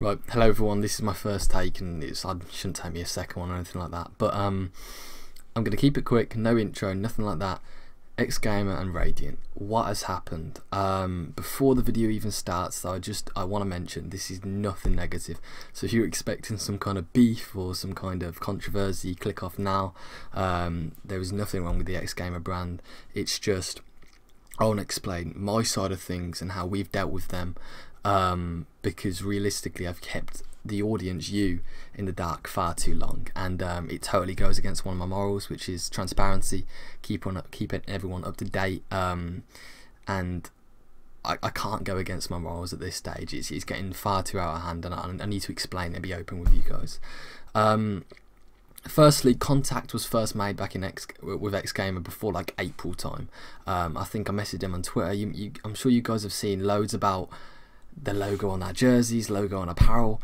Right, hello everyone, this is my first take and it shouldn't take me a second one or anything like that, but I'm going to keep it quick, no intro, nothing like that. XGamer and Radiant, what has happened? Before the video even starts though, I want to mention this is nothing negative, so if you're expecting some kind of beef or some kind of controversy, click off now. There is nothing wrong with the XGamer brand, it's just I want to explain my side of things and how we've dealt with them. Because realistically I've kept the audience, you, in the dark far too long, and it totally goes against one of my morals, which is transparency, keeping everyone up to date, and I can't go against my morals at this stage. It's getting far too out of hand, and I need to explain and be open with you guys. Firstly, contact was first made back in with XGamer before like April time. I think I messaged them on Twitter. I'm sure you guys have seen loads about the logo on our jerseys, logo on apparel.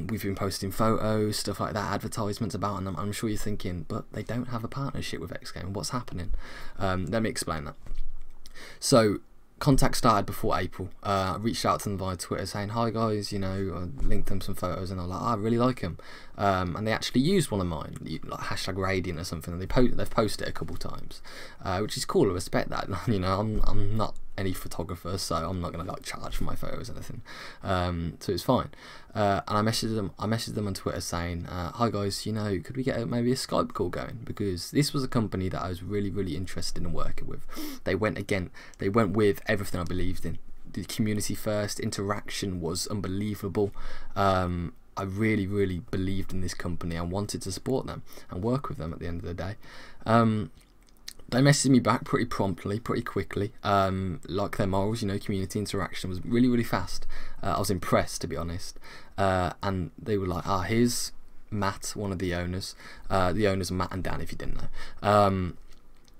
We've been posting photos, stuff like that, advertisements about, and I'm sure you're thinking, but they don't have a partnership with XGamer. What's happening? Let me explain that. So contact started before April. I reached out to them via Twitter saying, hi guys, you know, I linked them some photos and I was like, oh, I really like them, and they actually used one of mine, like hashtag Radiant or something, and they've posted it a couple times, which is cool. I respect that. You know, I'm not any photographer, so I'm not gonna like charge for my photos or anything, so it's fine. And I messaged them on Twitter saying, hi guys, you know, could we get maybe a Skype call going, because this was a company that I was really interested in working with. They went with everything I believed in. The community first, interaction was unbelievable. I really believed in this company. I wanted to support them and work with them at the end of the day. They messaged me back pretty promptly, pretty quickly. Like their morals, you know, community interaction was really fast. I was impressed, to be honest. And they were like, here's Matt, one of the owners. The owners are Matt and Dan, if you didn't know.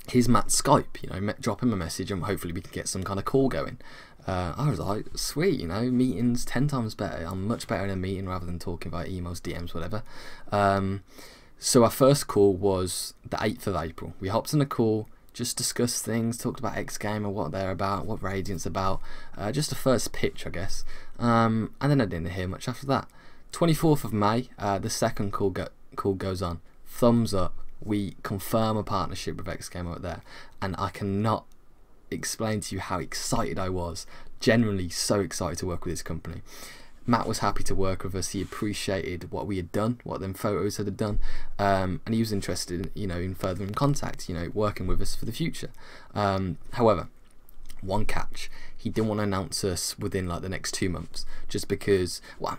Here's Matt's Skype, you know, drop him a message and hopefully we can get some kind of call going. I was like, sweet, you know, meetings 10 times better. I'm much better in a meeting rather than talking via emails, DMs, whatever. So our first call was the 8th of April. We hopped on a call, just discussed things, talked about XGamer, what they're about, what Radiant's about, just a first pitch, I guess. And then I didn't hear much after that. 24th of May, the second call goes on. Thumbs up. We confirm a partnership with XGamer out there, and I cannot explain to you how excited I was. Genuinely so excited to work with this company. Matt was happy to work with us. He appreciated what we had done, what them photos had done, and he was interested, you know, in furthering contact, you know, working with us for the future. However, one catch: he didn't want to announce us within like the next 2 months, just because, well,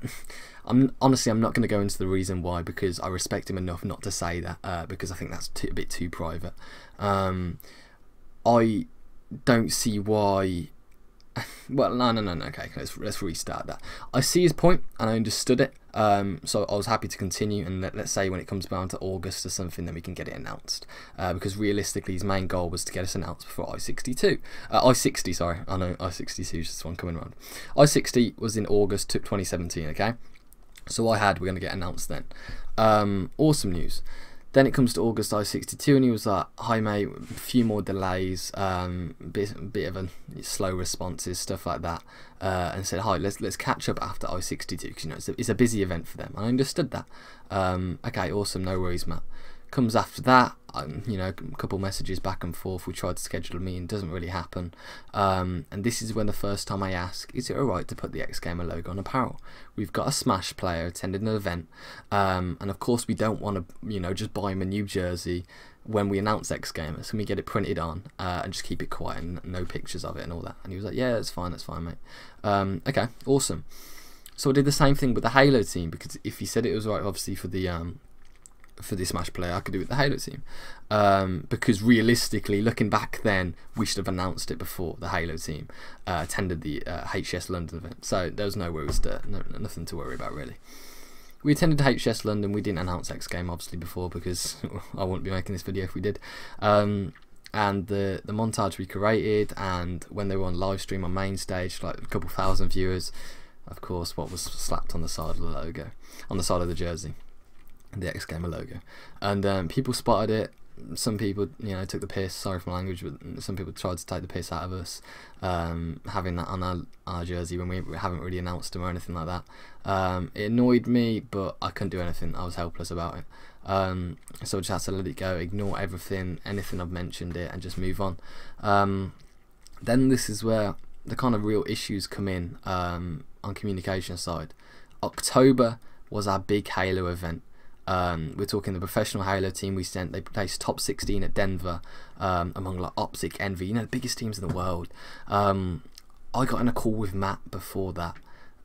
I'm not going to go into the reason why, because I respect him enough not to say that, because I think that's a bit too private. I don't see why. Well, no, okay, let's restart that. I see his point and I understood it, so I was happy to continue, and let's say when it comes down to August or something, then we can get it announced, because realistically his main goal was to get us announced before I-60, sorry, I know I-62 is just one coming around. I-60 was in August 2017, okay, so we're going to get announced then. Awesome news. Then it comes to August I-62 and he was like, hi mate, a few more delays, bit of a slow responses, stuff like that, and said, hi, let's catch up after I-62, because you know it's a busy event for them. I understood that. Okay, awesome, no worries, Matt. Comes after that, you know, a couple messages back and forth. We tried to schedule a meeting, doesn't really happen, and this is when the first time I ask, is it alright to put the XGamer logo on apparel? We've got a Smash player attending an event, and of course we don't want to, you know, just buy him a new jersey when we announce XGamer, so we get it printed on, and just keep it quiet and no pictures of it and all that. And he was like, yeah, that's fine, mate. Okay, awesome. So I did the same thing with the Halo team, because if he said it was right, obviously for the Smash player, I could do it with the Halo team, because realistically, looking back then, we should have announced it before the Halo team attended the HS London event, so there was no worries nothing to worry about really. We attended HS London. We didn't announce XGame obviously before, because I wouldn't be making this video if we did. And the montage we created, and when they were on live stream on main stage, like a couple thousand viewers, of course what was slapped on the side of the logo, on the side of the jersey, the XGamer logo, and people spotted it. some people, you know, took the piss. Sorry for my language, but some people tried to take the piss out of us having that on our jersey when we haven't really announced them or anything like that. It annoyed me, but I couldn't do anything. I was helpless about it. So I just had to let it go, ignore anything I've mentioned it, and just move on. Then this is where the kind of real issues come in on communication side. October was our big Halo event. We're talking the professional Halo team we sent. They placed top 16 at Denver, among like Optic, Envy, you know, the biggest teams in the world. I got in a call with Matt before that,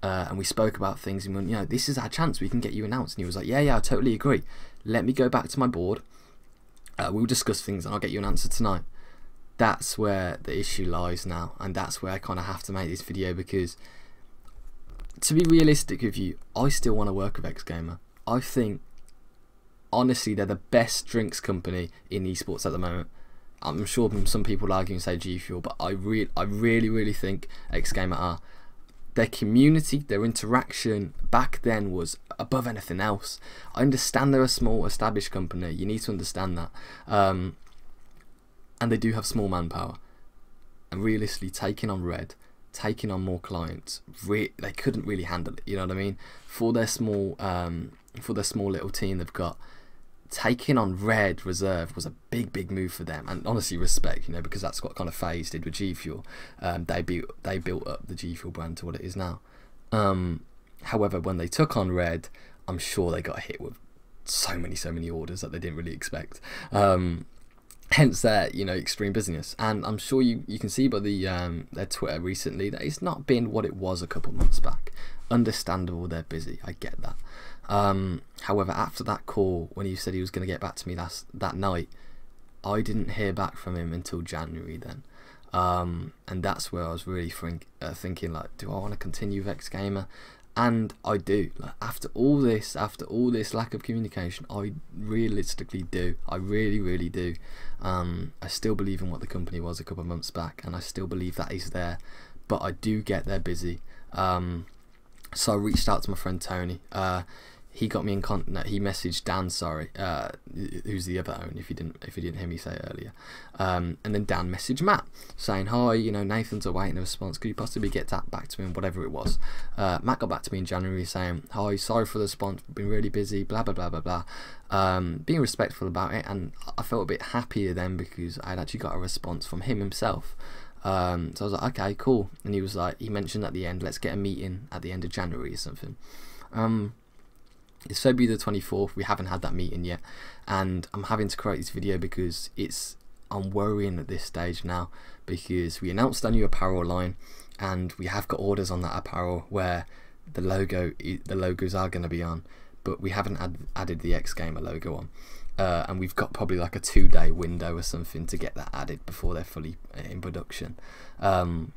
and we spoke about things, and went, you know, this is our chance, we can get you announced. And he was like, yeah, I totally agree. Let me go back to my board. We'll discuss things, and I'll get you an answer tonight. That's where the issue lies now, and that's where I kind of have to make this video, because to be realistic with you, I still want to work with XGamer. I think honestly they're the best drinks company in esports at the moment. I'm sure some people argue and say G Fuel, but I really think XGamer are. Their community, their interaction back then was above anything else. I understand they're a small established company, you need to understand that, and they do have small manpower, and realistically taking on Red, taking on more clients, they couldn't really handle it, you know what I mean? For their small little team they've got, taking on Red Reserve was a big move for them, and honestly respect, you know, because that's what kind of FaZe did with G Fuel. They built up the G Fuel brand to what it is now. However, when they took on Red, I'm sure they got hit with so many orders that they didn't really expect. Hence their, you know, extreme business. And I'm sure you can see by their Twitter recently that it's not been what it was a couple months back. Understandable, they're busy, I get that. However, after that call, when he said he was going to get back to me that night, I didn't hear back from him until January then. And that's where I was really thinking, like, do I want to continue with XGamer? And I do. Like, after all this lack of communication, I realistically do. I really do. I still believe in what the company was a couple of months back, and I still believe that is there. But I do get they're busy. So I reached out to my friend Tony. He got me in contact. No, he messaged Dan, sorry, who's the other owner, if you didn't hear me say it earlier. And then Dan messaged Matt saying, hi, you know, Nathan's awaiting a response, could you possibly get that back to him, whatever it was. Matt got back to me in January saying, hi, sorry for the response, been really busy, blah blah blah. Being respectful about it, and I felt a bit happier then because I'd actually got a response from him himself. So I was like, okay, cool. And he was like, he mentioned at the end, let's get a meeting at the end of January or something. It's February the 24th, we haven't had that meeting yet, and I'm having to create this video because I'm worrying at this stage now, because we announced our new apparel line, and we have got orders on that apparel where the logos are going to be on, but we haven't added the XGamer logo on. And we've got probably like a 2-day window or something to get that added before they're fully in production. And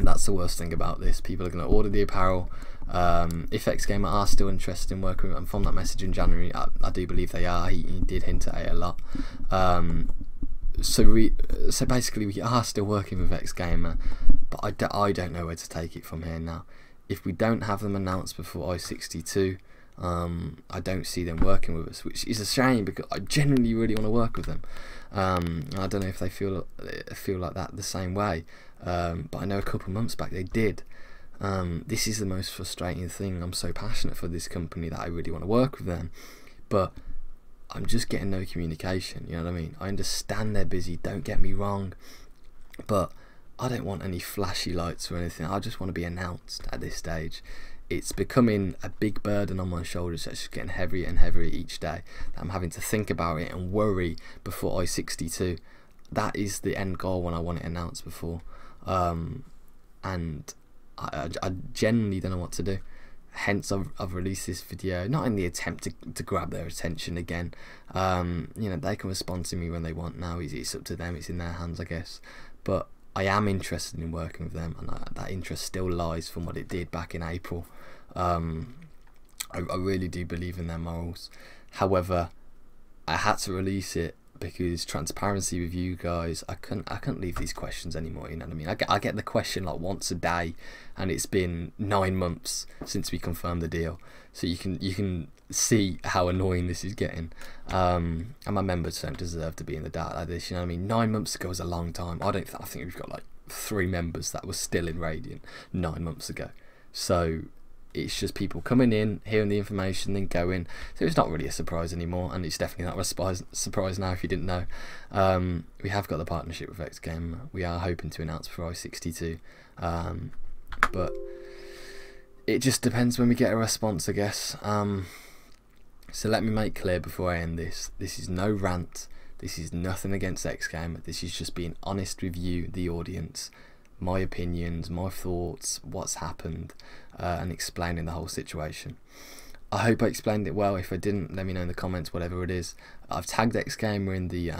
that's the worst thing about this. People are going to order the apparel. If XGamer are still interested in working with them, from that message in January, I do believe they are. He did hint at it a lot. So basically we are still working with XGamer, but I don't know where to take it from here now. If we don't have them announced before I-62, I don't see them working with us, which is a shame because I genuinely really want to work with them. I don't know if they feel like that the same way, but I know a couple of months back they did. This is the most frustrating thing. I'm so passionate for this company that I really want to work with them, but I'm just getting no communication, you know what I mean? I understand they're busy, don't get me wrong, but I don't want any flashy lights or anything. I just want to be announced at this stage. It's becoming a big burden on my shoulders that's just getting heavier and heavier each day. I'm having to think about it and worry before I-62. That is the end goal when I want it announced before. And I genuinely don't know what to do. Hence I've released this video, not in the attempt to grab their attention again. You know, they can respond to me when they want now. It's up to them, it's in their hands, I guess. But I am interested in working with them, and that interest still lies from what it did back in April. I really do believe in their morals. However, I had to release it because transparency with you guys, I couldn't leave these questions anymore, you know what I mean? I get the question like once a day, and it's been 9 months since we confirmed the deal, so you can see how annoying this is getting. And my members don't deserve to be in the dark like this, you know what I mean? 9 months ago was a long time. I think we've got like 3 members that were still in Radiant 9 months ago, so it's just people coming in, hearing the information, then going. So it's not really a surprise anymore, and it's definitely not a surprise now if you didn't know. We have got the partnership with XGamer. We are hoping to announce for I-62, but it just depends when we get a response, I guess. So let me make clear before I end this. This is no rant. This is nothing against XGamer. This is just being honest with you, the audience. My opinions, my thoughts, what's happened, and explaining the whole situation. I hope I explained it well. If I didn't, let me know in the comments, whatever it is. I've tagged XGamer in the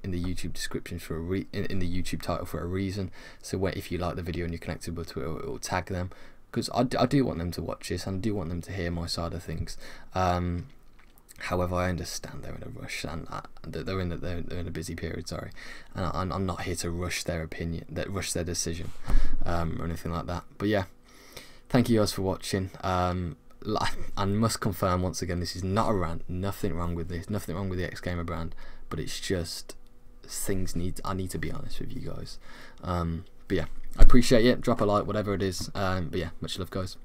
YouTube description for in the YouTube title for a reason. So if you like the video and you're connected with Twitter, it will tag them, because I do want them to watch this, and I do want them to hear my side of things. However, I understand they're in a rush, and they're in a busy period. Sorry, and I'm not here to rush their opinion, rush their decision, or anything like that. But yeah, thank you guys for watching. I must confirm once again, this is not a rant. Nothing wrong with this. Nothing wrong with the XGamer brand. But it's just I need to be honest with you guys. But yeah, I appreciate it. Drop a like, whatever it is. But yeah, much love, guys.